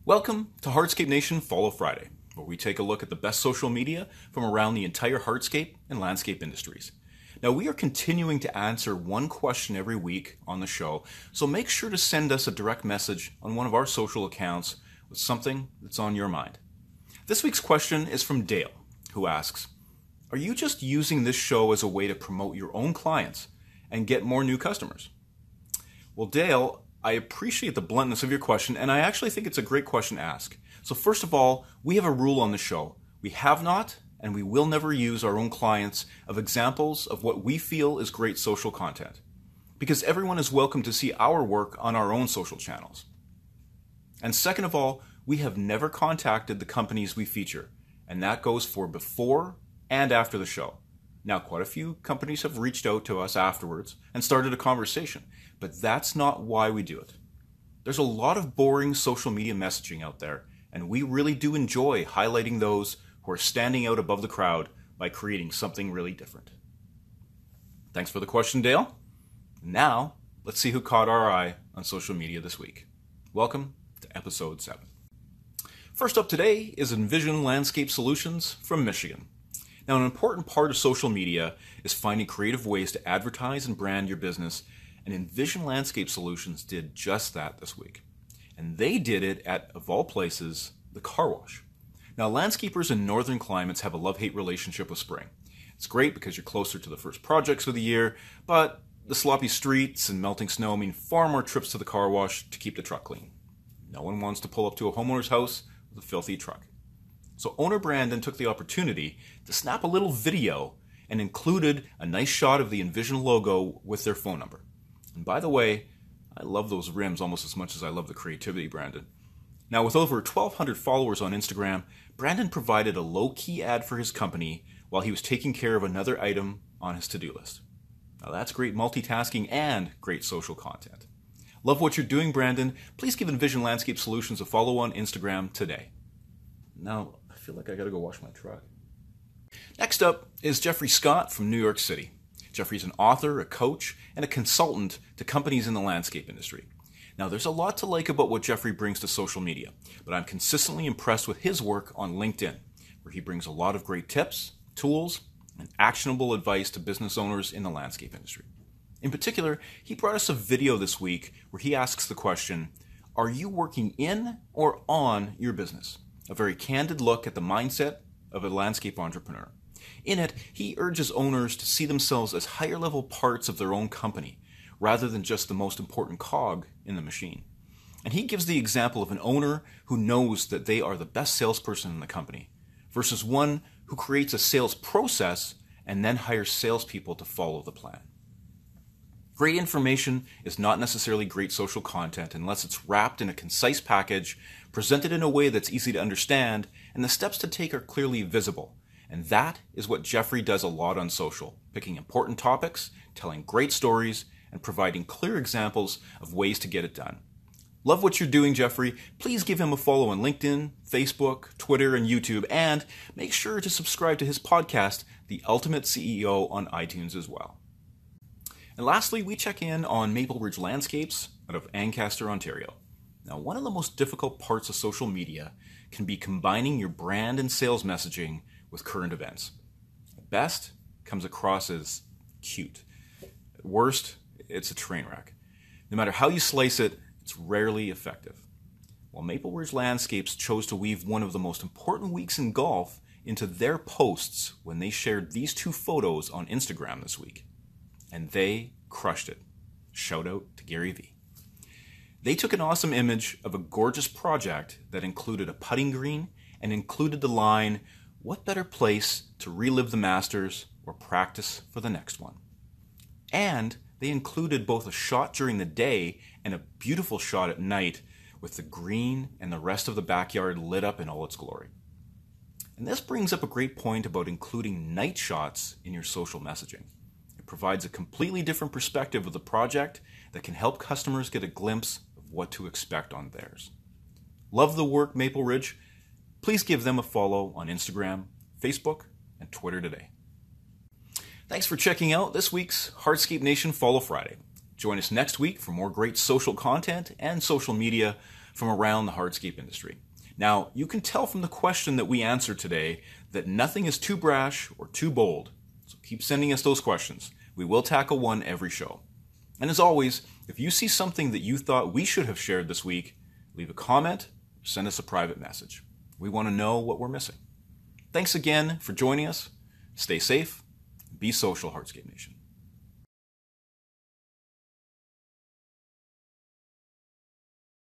Welcome to Hardscape Nation Follow Friday, where we take a look at the best social media from around the entire hardscape and landscape industries. Now, we are continuing to answer one question every week on the show, so make sure to send us a direct message on one of our social accounts with something that's on your mind. This week's question is from Dale, who asks, are you just using this show as a way to promote your own clients and get more new customers? Well, Dale, I appreciate the bluntness of your question, and I actually think it's a great question to ask. So first of all, we have a rule on the show. We have not, and we will never use our own clients of examples of what we feel is great social content, because everyone is welcome to see our work on our own social channels. And second of all, we have never contacted the companies we feature, and that goes for before and after the show. Now, quite a few companies have reached out to us afterwards and started a conversation, but that's not why we do it. There's a lot of boring social media messaging out there, and we really do enjoy highlighting those who are standing out above the crowd by creating something really different. Thanks for the question, Dale. Now, let's see who caught our eye on social media this week. Welcome to episode 7. First up today is Envision Landscape Solutions from Michigan. Now, an important part of social media is finding creative ways to advertise and brand your business, and Envision Landscape Solutions did just that this week. And they did it at, of all places, the car wash. Now, landscapers in northern climates have a love-hate relationship with spring. It's great because you're closer to the first projects of the year, but the sloppy streets and melting snow mean far more trips to the car wash to keep the truck clean. No one wants to pull up to a homeowner's house with a filthy truck. So owner Brandon took the opportunity to snap a little video and included a nice shot of the Envision logo with their phone number. And by the way, I love those rims almost as much as I love the creativity, Brandon. Now, with over 1,200 followers on Instagram, Brandon provided a low-key ad for his company while he was taking care of another item on his to-do list. Now, that's great multitasking and great social content. Love what you're doing, Brandon. Please give Envision Landscape Solutions a follow on Instagram today. Now, I feel like I gotta go wash my truck. Next up is Jeffrey Scott from New York City. Jeffrey's an author, a coach, and a consultant to companies in the landscape industry. Now, there's a lot to like about what Jeffrey brings to social media, but I'm consistently impressed with his work on LinkedIn, where he brings a lot of great tips, tools, and actionable advice to business owners in the landscape industry. In particular, he brought us a video this week where he asks the question, are you working in or on your business? A very candid look at the mindset of a landscape entrepreneur. In it, he urges owners to see themselves as higher-level parts of their own company, rather than just the most important cog in the machine. And he gives the example of an owner who knows that they are the best salesperson in the company, versus one who creates a sales process and then hires salespeople to follow the plan. Great information is not necessarily great social content unless it's wrapped in a concise package, presented in a way that's easy to understand, and the steps to take are clearly visible. And that is what Jeffrey does a lot on social, picking important topics, telling great stories, and providing clear examples of ways to get it done. Love what you're doing, Jeffrey. Please give him a follow on LinkedIn, Facebook, Twitter, and YouTube, and make sure to subscribe to his podcast, The Ultimate CEO, on iTunes as well. And lastly, we check in on Maple Ridge Landscapes out of Ancaster, Ontario. Now, one of the most difficult parts of social media can be combining your brand and sales messaging with current events. At best, it comes across as cute. At worst, it's a train wreck. No matter how you slice it, it's rarely effective. Well, Maple Ridge Landscapes chose to weave one of the most important weeks in golf into their posts when they shared these two photos on Instagram this week. And they crushed it. Shout out to Gary V. They took an awesome image of a gorgeous project that included a putting green and included the line, what better place to relive the Masters or practice for the next one? And they included both a shot during the day and a beautiful shot at night with the green and the rest of the backyard lit up in all its glory. And this brings up a great point about including night shots in your social messaging. It provides a completely different perspective of the project that can help customers get a glimpse of what to expect on theirs. Love the work, Maple Ridge. Please give them a follow on Instagram, Facebook, and Twitter today. Thanks for checking out this week's Hardscape Nation Follow Friday. Join us next week for more great social content and social media from around the hardscape industry. Now, you can tell from the question that we answered today that nothing is too brash or too bold. So keep sending us those questions. We will tackle one every show. And as always, if you see something that you thought we should have shared this week, leave a comment, send us a private message. We want to know what we're missing. Thanks again for joining us. Stay safe. Be social, Hardscape Nation.